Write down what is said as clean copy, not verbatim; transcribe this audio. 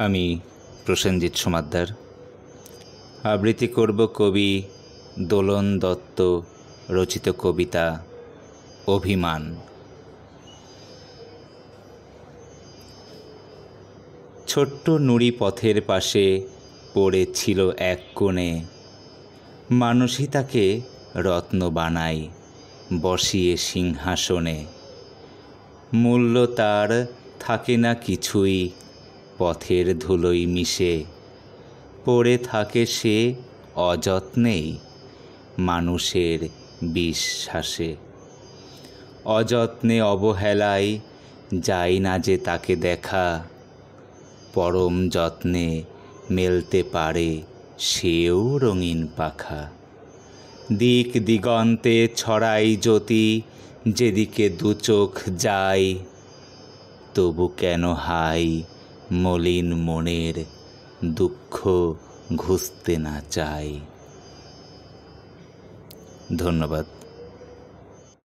আমি প্রসেনজিৎ সমাদ্দার আবৃত্তি করব কবি দোলন দত্ত রচিত কবিতা অভিমান। ছোট্ট নুড়ি পথের পাশে পড়েছিল এক কোণে, মানুষই তাকে রত্ন বানায় বসিয়ে সিংহাসনে। মূল্য তার থাকে না কিছুই, পথের ধুলোয় মিশে পড়ে থাকে সে অযত্নেই মানুষের বিশ্বাসে। অযত্নে অবহেলায় যায় না যে তাকে দেখা, পরম যত্নে মেলতে পারে সেও রঙিন পাখা। দিক দিগন্তে ছড়াই জ্যোতি যেদিকে দু চোখ যায়, তবু কেন হাই মলিন মনের দুঃখ ঘুচতে না চায়। ধন্যবাদ।